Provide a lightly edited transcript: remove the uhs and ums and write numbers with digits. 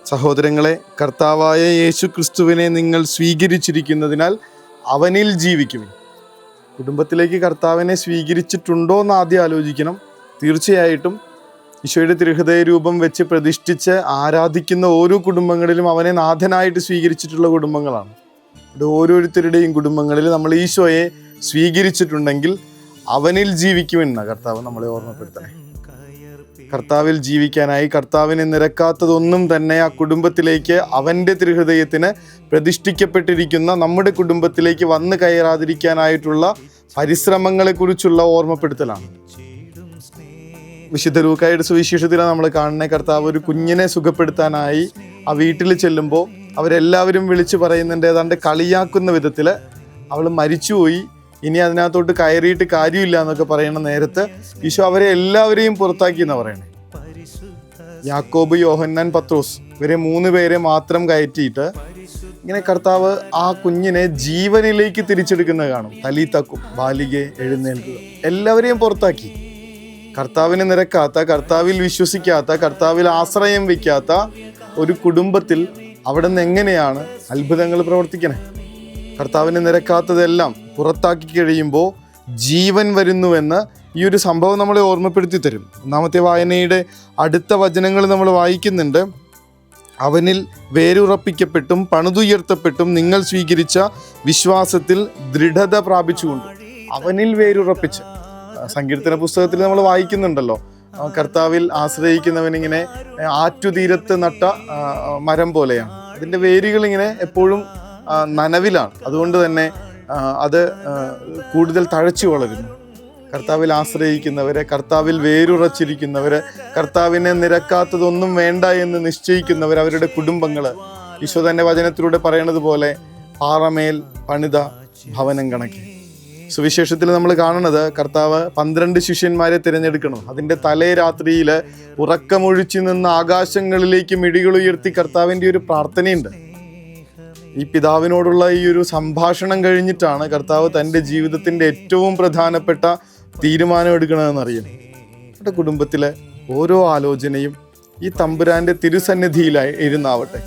സഹോദരങ്ങളെ, കർത്താവായ യേശു ക്രിസ്തുവിനെ നിങ്ങൾ സ്വീകരിച്ചിരിക്കുന്നതിനാൽ അവനിൽ ജീവിക്കുവിൻ. കുടുംബത്തിലേക്ക് കർത്താവിനെ സ്വീകരിച്ചിട്ടുണ്ടോ എന്ന് ആദ്യം ആലോചിക്കണം. തീർച്ചയായിട്ടും ഈശോയുടെ തിരുഹൃദയ രൂപം വെച്ച് പ്രതിഷ്ഠിച്ച് ആരാധിക്കുന്ന ഓരോ കുടുംബങ്ങളിലും അവനെ നാഥനായിട്ട് സ്വീകരിച്ചിട്ടുള്ള കുടുംബങ്ങളാണ്. ഇത് ഓരോരുത്തരുടെയും കുടുംബങ്ങളിൽ നമ്മൾ ഈശോയെ സ്വീകരിച്ചിട്ടുണ്ടെങ്കിൽ അവനിൽ ജീവിക്കുമെന്ന കർത്താവ് നമ്മളെ ഓർമ്മപ്പെടുത്തണേ. കർത്താവിൽ ജീവിക്കാനായി കർത്താവിന് നിരക്കാത്തതൊന്നും തന്നെ ആ കുടുംബത്തിലേക്ക്, അവൻ്റെ തിരുഹൃദയത്തിന് പ്രതിഷ്ഠിക്കപ്പെട്ടിരിക്കുന്ന നമ്മുടെ കുടുംബത്തിലേക്ക് വന്നു കയറാതിരിക്കാനായിട്ടുള്ള പരിശ്രമങ്ങളെക്കുറിച്ചുള്ള ഓർമ്മപ്പെടുത്തലാണ്. വിശുദ്ധ ലൂക്കായുടെ സുവിശേഷത്തിൽ നമ്മൾ കാണുന്ന കർത്താവ് ഒരു കുഞ്ഞിനെ സുഖപ്പെടുത്താനായി ആ വീട്ടിൽ ചെല്ലുമ്പോൾ അവരെല്ലാവരും വിളിച്ചു പറയുന്നുണ്ട്, ഏതാണ്ട് കളിയാക്കുന്ന വിധത്തിൽ അവൾ മരിച്ചുപോയി, ഇനി അതിനകത്തോട്ട് കയറിയിട്ട് കാര്യമില്ല എന്നൊക്കെ പറയുന്ന നേരത്ത് ഈശോ അവരെ എല്ലാവരെയും പുറത്താക്കി എന്നാണ് പറയണേ. യാക്കോബ്, യോഹന്നാൻ, പത്രോസ് ഇവരെ 3 പേരെ മാത്രം കയറ്റിയിട്ട് ഇങ്ങനെ കർത്താവ് ആ കുഞ്ഞിനെ ജീവനിലേക്ക് തിരിച്ചെടുക്കുന്നത് കാണും. തലീത്തക്കും, ബാലികെ എഴുന്നേൽക്കുക, എല്ലാവരെയും പുറത്താക്കി. കർത്താവിന് നിരക്കാത്ത, കർത്താവിൽ വിശ്വസിക്കാത്ത, കർത്താവിൽ ആശ്രയം വയ്ക്കാത്ത ഒരു കുടുംബത്തിൽ അവിടെ നിന്ന് എങ്ങനെയാണ് അത്ഭുതങ്ങൾ പ്രവർത്തിക്കണേ? കർത്താവിന് നിരക്കാത്തതെല്ലാം പുറത്താക്കി കഴിയുമ്പോൾ ജീവൻ വരുന്നുവെന്ന് ഈ ഒരു സംഭവം നമ്മളെ ഓർമ്മപ്പെടുത്തി തരും. ഒന്നാമത്തെ വായനയുടെ അടുത്ത വചനങ്ങൾ നമ്മൾ വായിക്കുന്നുണ്ട്. അവനിൽ വേരുറപ്പിക്കപ്പെട്ടും പണിതുയർത്തപ്പെട്ടും നിങ്ങൾ സ്വീകരിച്ച വിശ്വാസത്തിൽ ദൃഢത പ്രാപിച്ചുകൊണ്ട്. അവനിൽ വേരുറപ്പിച്ച്, സങ്കീർത്തന പുസ്തകത്തിൽ നമ്മൾ വായിക്കുന്നുണ്ടല്ലോ, കർത്താവിൽ ആശ്രയിക്കുന്നവനിങ്ങനെ ആറ്റുതീരത്ത് നട്ട മരം പോലെയാണ്. അതിൻ്റെ വേരുകൾ ഇങ്ങനെ എപ്പോഴും നനവിലാണ്. അതുകൊണ്ട് തന്നെ അത് കൂടുതൽ തഴച്ചു വളരുന്നു. കർത്താവിൽ ആശ്രയിക്കുന്നവരെ, കർത്താവിൽ വേരുറച്ചിരിക്കുന്നവരെ, കർത്താവിനെ നിരക്കാത്തതൊന്നും വേണ്ട എന്ന് നിശ്ചയിക്കുന്നവർ, അവരുടെ കുടുംബങ്ങൾ ഈശോ തന്നെ വചനത്തിലൂടെ പറയണത് പോലെ പാറമേൽ പണിത ഭവനം കണക്കി. സുവിശേഷത്തിൽ നമ്മൾ കാണുന്നത് കർത്താവ് 12 ശിഷ്യന്മാരെ തിരഞ്ഞെടുക്കണം. അതിൻ്റെ തലേ രാത്രിയിൽ ഉറക്കമൊഴിച്ചു നിന്ന് ആകാശങ്ങളിലേക്ക് മിഴികളുയർത്തി കർത്താവിൻ്റെ ഒരു പ്രാർത്ഥനയുണ്ട്. ഈ പിതാവിനോടുള്ള ഈ ഒരു സംഭാഷണം കഴിഞ്ഞിട്ടാണ് കർത്താവ് തൻ്റെ ജീവിതത്തിൻ്റെ ഏറ്റവും പ്രധാനപ്പെട്ട തീരുമാനം എടുക്കണമെന്നറിയാം. നമ്മുടെ കുടുംബത്തിലെ ഓരോ ആലോചനയും ഈ തമ്പുരാൻ്റെ തിരുസന്നിധിയിലായി ഇരുന്നാവട്ടെ.